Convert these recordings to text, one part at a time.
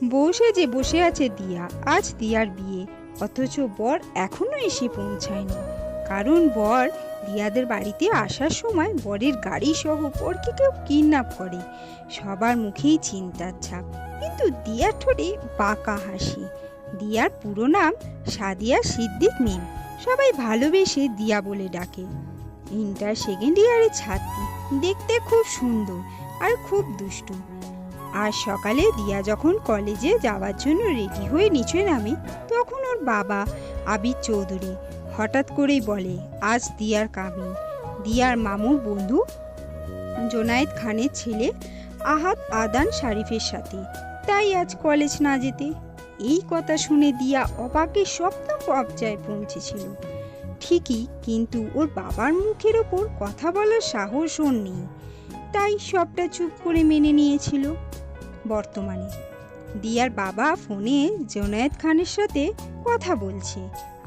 বউ সেজে বসে আছে দিয়া। আজ দিয়ার বিয়ে, অথচ বর এখনো এসে পৌঁছায়নি। কারণ বর দিয়াদের বাড়িতে আসার সময় বরের গাড়ি সহ বরকে কেউ কিডন্যাপ করে। সবার মুখেই চিন্তার ছাপ, কিন্তু দিয়ার ঠোঁটে বাঁকা হাসি। দিয়ার পুরো নাম সাদিয়া সিদ্দিক মিম, সবাই ভালোবেসে দিয়া বলে ডাকে। ইন্টার সেকেন্ড ইয়ারের ছাত্রী, দেখতে খুব সুন্দর আর খুব দুষ্টু। আজ সকালে দিয়া যখন কলেজে যাওয়ার জন্য রেডি হয়ে নিচে নামে, তখন ওর বাবা আবির চৌধুরী হঠাৎ করেই বলে আজ দিয়ার কাবিন দিয়ার মামুর বন্ধু জোনায়েদ খানের ছেলে আহাদ আদান শরীফের সাথে, তাই আজ কলেজ না যেতে। এই কথা শুনে দিয়া অবাকে স্বপ্ন পর্যায়ে পৌঁছেছিল ঠিকই, কিন্তু ওর বাবার মুখের ওপর কথা বলার সাহস ওর নেই, তাই সবটা চুপ করে মেনে নিয়েছিল। বর্তমানে দিয়ার বাবা ফোনে জোনায়েদ খানের সাথে কথা বলছে,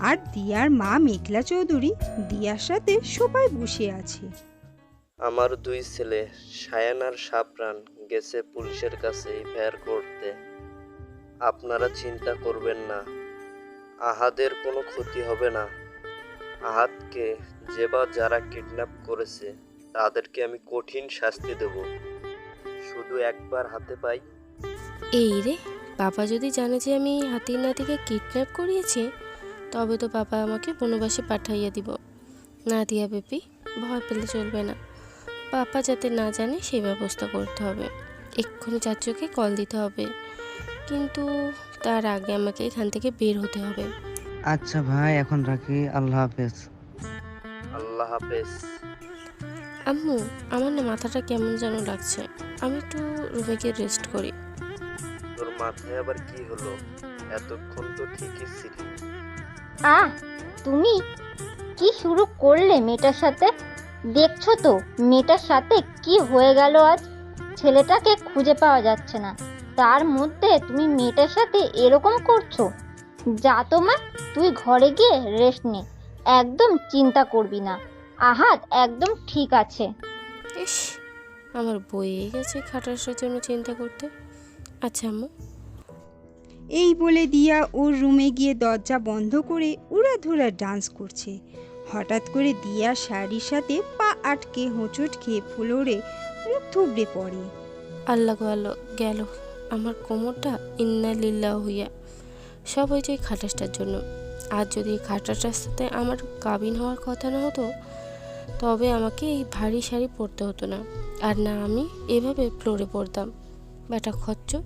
আর দিয়ার মা মেঘলা চৌধুরী দিয়ার সাথে সবাই বসে আছে। আমার দুই ছেলে সায়ান আর সাবরান গেছে পুলিশের কাছে এফআইআর করতে। আপনারা চিন্তা করবেন না, আহাদের কোনো ক্ষতি হবে না। আহাদকে যে বা যারা কিডন্যাপ করেছে তাদেরকে আমি কঠিন শাস্তি দেব, শুধু একবার হাতে পাই। এই রে, বাবা যদি জানে যে আমি হাতির নাতিকে কিডন্যাপ করিয়েছি, তবে তো বাবা আমাকে বনবাসে পাঠাইয়া দিব। না দিয়া বেপি, ভয় পেলে চলবে না। পাপা যাতে না জানে সেই ব্যবস্থা করতে হবে। এক্ষুনি চাচুকে কল দিতে হবে, কিন্তু তার আগে আমাকে এখান থেকে বের হতে হবে। আচ্ছা ভাই, এখন রাখি, আল্লাহ হাফেজ। আল্লাহ হাফেজ। আম্মু, আমার না মাথাটা কেমন যেন লাগছে, আমি একটু রুমে গিয়ে রেস্ট করি। তোর মাথায় আবার কি হলো? এতক্ষণ তো ঠিকই ছিল। তুমি কি শুরু করলে মেয়েটার সাথে? দেখছো তো মেয়েটার সাথে কি হয়ে গেল আজ। ছেলেটাকে খুঁজে পাওয়া যাচ্ছে না, তার মধ্যে তুমি মেয়েটার সাথে এরকম করছো। যা তো মা, তুই ঘরে গিয়ে রেস্ট নে, একদম চিন্তা করবি না। আহাদ একদম ঠিক আছে। ইস, আমার বইয়ে গেছে খাটাসের জন্য চিন্তা করতে। আচ্ছা আম্মু। এই বলে দিয়া ওর রুমে গিয়ে দরজা বন্ধ করে উড়াধুরা ডান্স করছে। হঠাৎ করে দিয়া শাড়ির সাথে পা আটকে হোঁচট খেয়ে ফ্লোরে মুখ থুবড়ে পড়ে। আল্লাহ গো আল্লাহ, গেল আমার কোমরটা। ইন্না লিল্লাহ হইয়া, সব হয়েছে এই খাটাসটার জন্য। আর যদি এই খাটাসটার সাথে আমার কাবিন হওয়ার কথা না হতো, তবে আমাকে এই ভারী শাড়ি পরতে হতো না, আর না আমি এভাবে ফ্লোরে পড়তাম। বেটা খচ্চর,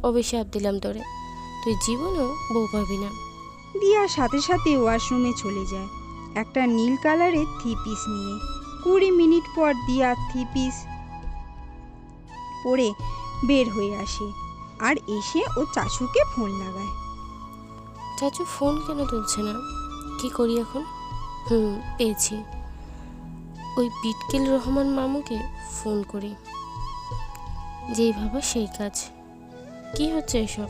অভিশাপ দিলাম তোরে, তুই জীবনেও বউ পাবি না। দিয়ার সাথে সাথে ওয়াশরুমে চলে যায় একটা নীল কালারের থ্রি পিস নিয়ে। 20 মিনিট পর দিয়া থ্রি পিস পরে বের হয়ে আসে, আর এসে ও চাচুকে ফোন লাগায়। চাচু ফোন কেন তুলছে না? কি করি এখন? পেয়েছি, ওই বিটকেল রহমান মামুকে ফোন করি। যেই ভাবা সেই কাজ। কি হচ্ছে এসব?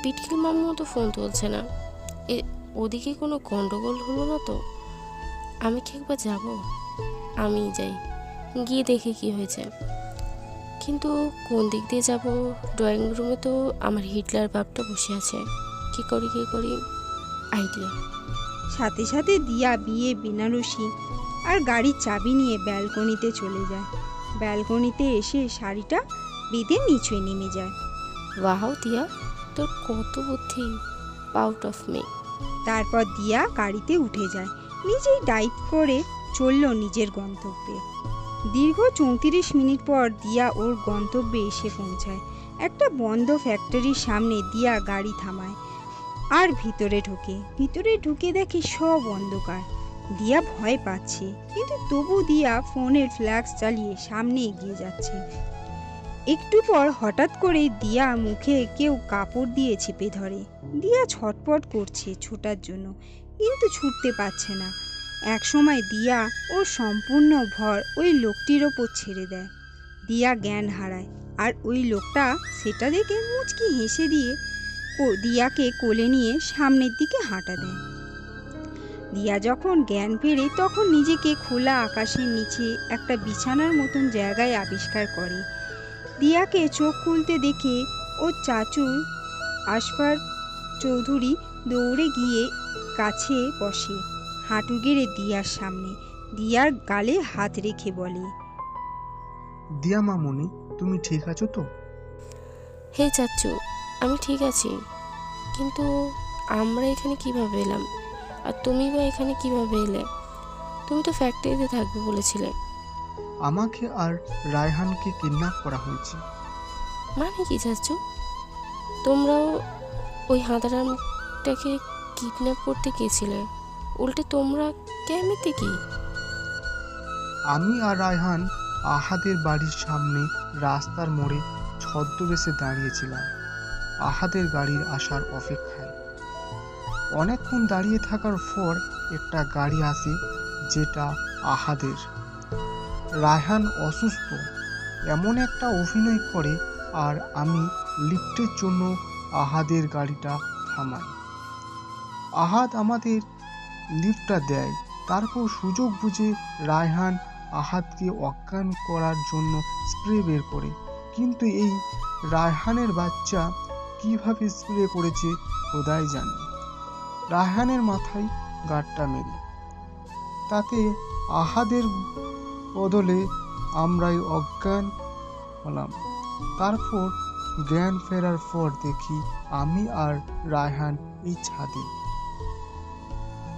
বিটকেল মামু তো ফোন তুলছে না, ওদিকে কোনো গন্ডগোল হলো না তো? আমি কি একবার যাবো? আমিই যাই, গিয়ে দেখি কি হয়েছে। কিন্তু কোন দিক দিয়ে যাব? ড্রয়িং রুমে তো আমার হিটলার বাপটা বসে আছে। কি করি আইডিয়া। সাথে সাথে দিয়া বিয়ে বেনারসি আর গাড়ির চাবি নিয়ে ব্যালকনিতে চলে যায়। ব্যালকনিতে এসে শাড়িটা বেঁধে নিচে নেমে যায়। ওয়াও দিয়া, তোর কত বুদ্ধি, আউট অফ মি। তারপর দিয়া গাড়িতে উঠে যায়, নিজেই ড্রাইভ করে চলল নিজের গন্তব্যে। দীর্ঘ 34 মিনিট পর দিয়া ওর গন্তব্যে এসে পৌঁছায়। একটা বন্ধ ফ্যাক্টরির সামনে দিয়া গাড়ি থামায় আর ভিতরে ঢুকে দেখে সব অন্ধকার। দিয়া ভয় পাচ্ছে, কিন্তু তবু দিয়া ফোনের ফ্ল্যাশ চালিয়ে সামনে এগিয়ে যাচ্ছে। একটু পর হঠাৎ করে দিয়া মুখে কেউ কাপড় দিয়ে চেপে ধরে। দিয়া ছটপট করছে ছোটার জন্য, কিন্তু ছুটতে পারছে না। এক সময় দিয়া ওর সম্পূর্ণ ভর ওই লোকটির ওপর ছেড়ে দেয়। দিয়া জ্ঞান হারায়, আর ওই লোকটা সেটা দেখে মুচকি হেসে দিয়ে দিয়াকে কোলে নিয়ে সামনের দিকে হাঁটা দেয়। দিয়া যখন জ্ঞান ফেরে, তখন নিজেকে খোলা আকাশের নিচে একটা বিছানার মতন জায়গায় আবিষ্কার করে। দিয়াকে চোখ খুলতে দেখে ওর চাচুর আশফাক চৌধুরী দৌড়ে গিয়ে কাছে বসে, হাঁটু গেড়ে দিয়ার সামনে। দিয়ার গালে হাত রেখে বলে, দিয়া মামুনি, তুমি ঠিক আছো তো? হে চাচ্চু, আমি ঠিক আছি, কিন্তু আমরা এখানে কিভাবে এলাম? আর তুমি বা এখানে কিভাবে এলে? তুমি তো ফ্যাক্টরিতে থাকবে বলেছিলে। আমাকে আর রায়হানকে কিডন্যাপ করা হয়েছে। মানে কি চাচ্চু? তোমরাও ওই হাঁদারামটাকে কিডন্যাপ করতে গিয়েছিলে? উল্টে তোমরা কেমনিতে কি? আমি আর রায়হান আহাদের বাড়ির সামনে রাস্তার মোড়ে ছদ্মবেশে দাঁড়িয়েছিলাম আহাদের গাড়ির আসার অপেক্ষায়। অনেকক্ষণ দাঁড়িয়ে থাকার পর একটা গাড়ি আসে, যেটা আহাদের। রায়হান অসুস্থ এমন একটা অভিনয় করে, আর আমি লিফটের জন্য আহাদের গাড়িটা থামাই। আহাদ আমাদের লিফটটা দেয়। তারপর সুযোগ বুঝে রায়হান আহাদকে অজ্ঞান করার জন্য স্প্রে বের করে। কিন্তু এই রায়হানের বাচ্চা কিভাবে স্প্রে করেছে খোদাই জানে। রায়হানের মাথায় গাঁটটা মেরে, তাতে আহাদের বদলে আমরাই অজ্ঞান হলাম। তারপর জ্ঞান ফেরার পর দেখি আমি আর রায়হান এই ছাদে,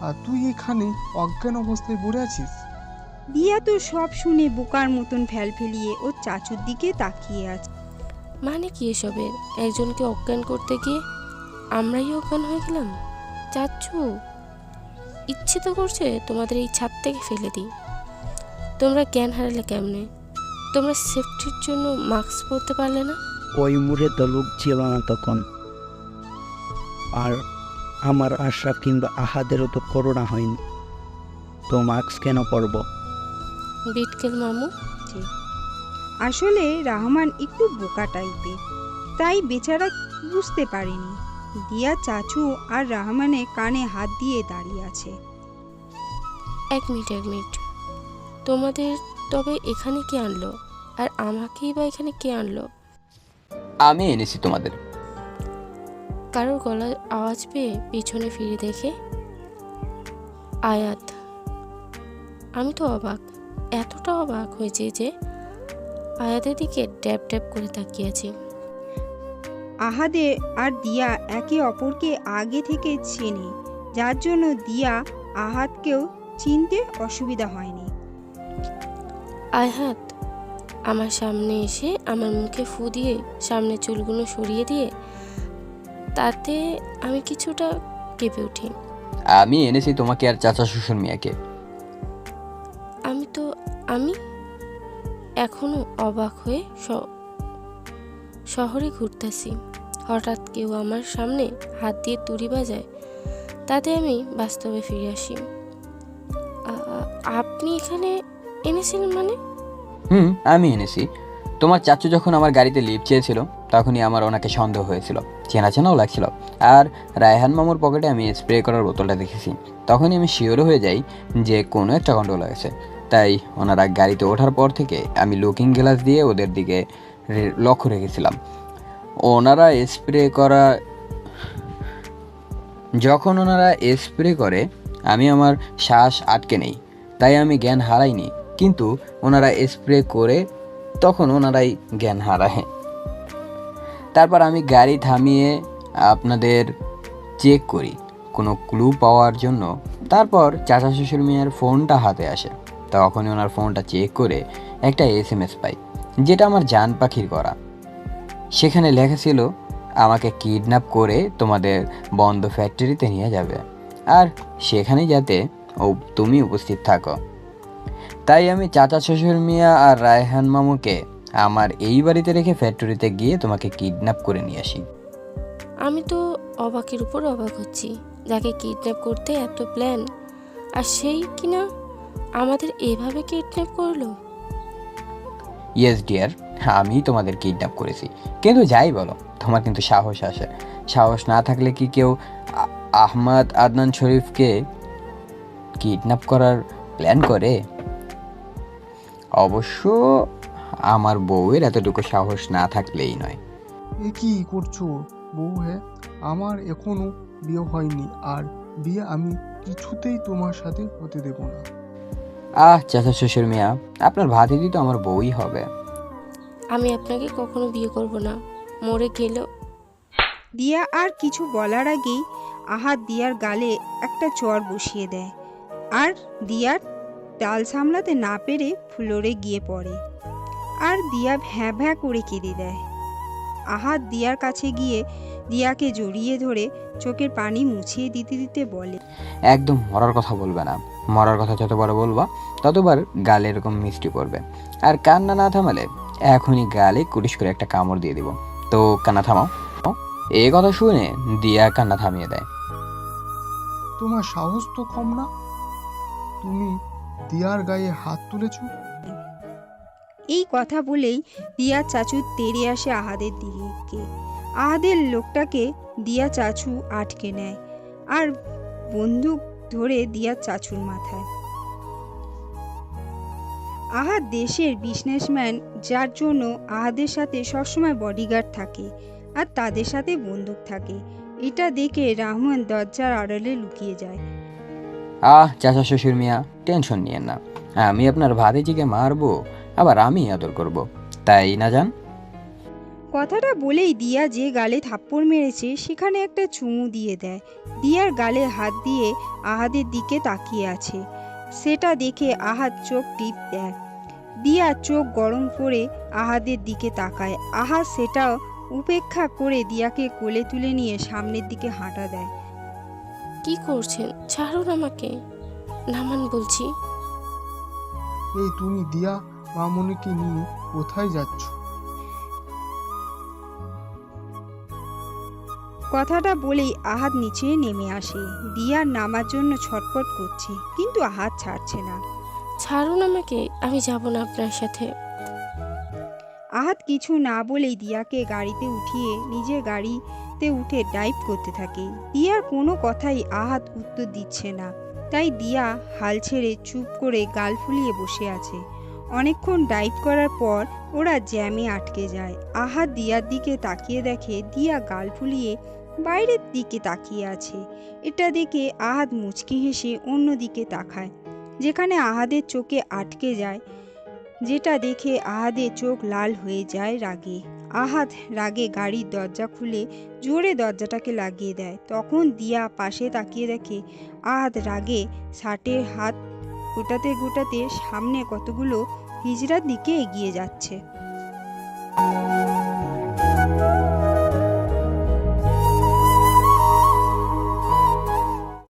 আর তুই এখানে অজ্ঞান অবস্থায় পড়ে আছিস। দিয়া তো সব শুনে বোকার মতন ফেলিয়ে ওর চাচুর দিকে তাকিয়ে আছে। মানে কি এসবের? একজনকে অজ্ঞান করতে গিয়ে আমরাই অজ্ঞান হয়ে গেলাম? চাচ্চু, ইচ্ছে তো করছে তোমাদের এই ছাদ থেকে ফেলে দিই। তোমরা জ্ঞান হারালে কেমনে? তোমরা সেফটির জন্য মাস্ক পরতে পারলে না? ওই মুড়ে তো লোক ছিল না তখন। আর আমার আশরাফ কিংবা আহাদেরও তো করোনা হয়নি, তো মাস্ক কেন পরব? বিটকেল মামু, আসলে রহমান একটু বোকা টাইপের, তাই বেচারা বুঝতে পারেনি। দিয়া চাচু আর রহমানের কানে হাত দিয়ে দাঁড়িয়ে আছে। এক মিনিট, তোমাদের তবে এখানে কে আনলো? আর আমাকেই বা এখানে কে আনলো? আমি এনেছি তোমাদের। কারোর গলার আওয়াজ পেয়ে পিছনে ফিরে দেখে আয়াত। আমি তো অবাক, এতটা অবাক হয়েছে যে আয়াতের দিকে ড্যাব ড্যাব করে তাকিয়ে আছি। আহাদে আর দিয়া একে অপরকে আগে থেকে চেনে, যার জন্য দিয়া আহাদকেও চিনতে অসুবিধা হয়নি। আয়াত আমার সামনে এসে আমার মুখে ফু দিয়ে সামনে চুলগুলো সরিয়ে দিয়ে, তাতে আমি কিছুটা কেঁপে উঠি। আমি এনেছি তোমাকে আর চাচা শ্বশুর মিয়াকে। আমি এখনো অবাক হয়ে শহরে ঘুরতেছি। হঠাৎ কেউ আমার সামনে হাত দিয়ে তুড়ি বাজায়, তাতে আমি বাস্তবে ফিরে আসি। আপনি এখানে এনেছিলেন মানে? আমি এনেছি। তোমার চাচু যখন আমার গাড়িতে লিফট চেয়েছিল, তখনই আমার ওনাকে সন্দেহ হয়েছিল, চেনা চেনাও লাগছিল। আর রায়হান মামুর পকেটে আমি স্প্রে করার বোতলটা দেখেছি, তখনই আমি শিওর হয়ে যাই যে কোনো একটা গন্ডগোল হয়েছে। তাই ওনারা গাড়িতে ওঠার পর থেকে আমি লুকিং গ্লাস দিয়ে ওদের দিকে লক্ষ্য রেখেছিলাম। যখন ওনারা স্প্রে করে আমি আমার শ্বাস আটকে নেই, তাই আমি জ্ঞান হারাইনি। কিন্তু ওনারা স্প্রে করে তখন ওনারাই জ্ঞান হারায়। তারপর আমি গাড়ি থামিয়ে আপনাদের চেক করি কোনো ক্লু পাওয়ার জন্য। তারপর চাচা শ্বশুর মেয়ের ফোনটা হাতে আসে, তখনই ওনার ফোনটা চেক করে একটা SMS পাই, যেটা আমার জান পাখির করা। সেখানে লেখা ছিল আমাকে কিডন্যাপ করে তোমাদের বন্ধ ফ্যাক্টরিতে নিয়ে যাবে, আর সেখানে যাতে তুমি উপস্থিত থাকো। তাই আমি চাচা শ্বশুর মিয়া আর রায়হান মামুকে আমার এই বাড়িতে রেখে ফ্যাক্টরিতে গিয়ে তোমাকে কিডন্যাপ করে নিয়ে আসি। আমি তো অবাকের উপর অবাক হচ্ছি, যাকে কিডন্যাপ করতে এত প্ল্যান, আর সেই কিনা আমাদের এভাবে কিডন্যাপ করলো। ইয়েস ডিয়ার, আমি তোমাদের কিডন্যাপ করেছি। কিন্তু যাই বলো, তোমার কিন্তু সাহস আসে। সাহস না থাকলে কি কেউ আহমদ আদনান শরীফকে কিডন্যাপ করার প্ল্যান করে? অবশ্য আমার বউয়ের এতটুকু সাহস না থাকলেই নয়। এ কি করছো? বউ হ্যাঁ, আমার এখনো বিয়ে হয়নি, আর বিয়ে আমি কিছুতেই তোমার সাথে হতে দেব না। চাচা শ্বশুর মিয়া, আপনার ভাতিজি তো আমার বউই হবে। আমি আপনাকে কখনো বিয়ে করব না, মরে গেলেও। দিয়া আর কিছু বলার আগেই আহাদ দিয়ার গালে একটা চড় বসিয়ে দেয়, আর দিয়ার টাল সামলাতে না পেরে ফ্লোরে গিয়ে পড়ে, আর দিয়া ভ্যাঁ ভ্যাঁ করে কেঁদে দেয়। আহাদ দিয়ার কাছে গিয়ে দিয়াকে জড়িয়ে ধরে চোখের পানি মুছিয়ে দিতে দিতে বলে, একদম মরার কথা বলবে না, মরার কথা যতবার বলবা ততবার গালে এরকম মিষ্টি পড়বে। আর কান্না না থামালে এখনই গালে কুটিস করে একটা কামড় দিয়ে দিব। তো কান্না থামাও। এই কথা শুনে দিয়া কান্না থামিয়ে দেয়। তোমার সাহস তো কম না, তুমি দিয়ার গায়ে হাত তুলেছ। এই কথা বলেই দিয়া চাচু তেড়ে আসে আহাদের দিকে। আহাদের লোকটাকে দিয়া চাচু আটকে নেয় আর বন্দুক ধরে দিয়া চাচুর মাথায়। আহাদ দেশের বিজনেসম্যান, যার জন্য আহাদের সাথে সবসময় বডিগার্ড থাকে আর তাদের সাথে বন্দুক থাকে। এটা দেখে রহমান দরজার আড়ালে লুকিয়ে যায়। চাচা শ্বশুর মিয়া, টেনশন নিয়েন না, আমি আপনার ভাতিজিকে মারবো, আবার আমি আদর করব, তাই না জান? কথাটা বলেই দিয়া যে গালে থাপ্পড় মেরেছে সেখানে একটা চুমু দিয়ে দেয়। দিয়ার গালে হাত দিয়ে আহাদের দিকে তাকিয়ে আছে, সেটা দেখে আহাদ চোখ টিপ দেয়। দিয়া চোখ গরম করে আহাদের দিকে তাকায়। আহাদ সেটা উপেক্ষা করে দিয়াকে কোলে তুলে নিয়ে সামনের দিকে হাঁটা দেয়। কি করছেন? ছাড়ুন আমাকে, নামান বলছি। এই তুমি দিয়া মামনিকে নিয়ে কোথায় যাচ্ছ? কথাটা বলেই আহাদ নিচে নেমে আসে। দিয়ার নামার জন্য ছটফট করছে, কিন্তু আহাদ ছাড়ছে না। ছাড়ুন আমাকে, আমি যাব না আপনার সাথে। আহাদ কিছু না বলেই দিয়াকে গাড়িতে উঠিয়ে নিজের গাড়িতে উঠে ড্রাইভ করতে থাকে। দিয়ার কোনো কথাই আহাদ উত্তর দিচ্ছে না, তাই দিয়া হাল ছেড়ে চুপ করে গাল ফুলিয়ে বসে আছে। অনেকক্ষণ ড্রাইভ করার পর ওরা জ্যামে আটকে যায়। আহাদ দিয়ার দিকে তাকিয়ে দেখে দিয়া গাল ফুলিয়ে বাইরের দিকে তাকিয়ে আছে। এটা দেখে আহাদ মুচকি হেসে অন্য দিকে তাকায়, যেখানে আহাদের চোখে আটকে যায়। যেটা দেখে আহাদের চোখ লাল হয়ে যায় রাগে। আহাদ রাগে গাড়ির দরজা খুলে জোরে দরজাটাকে লাগিয়ে দেয়। তখন দিয়া পাশে তাকিয়ে দেখে আহাদ রাগে শার্টের হাত গোটাতে গোটাতে সামনে কতগুলো হিজড়ার দিকে এগিয়ে যাচ্ছে।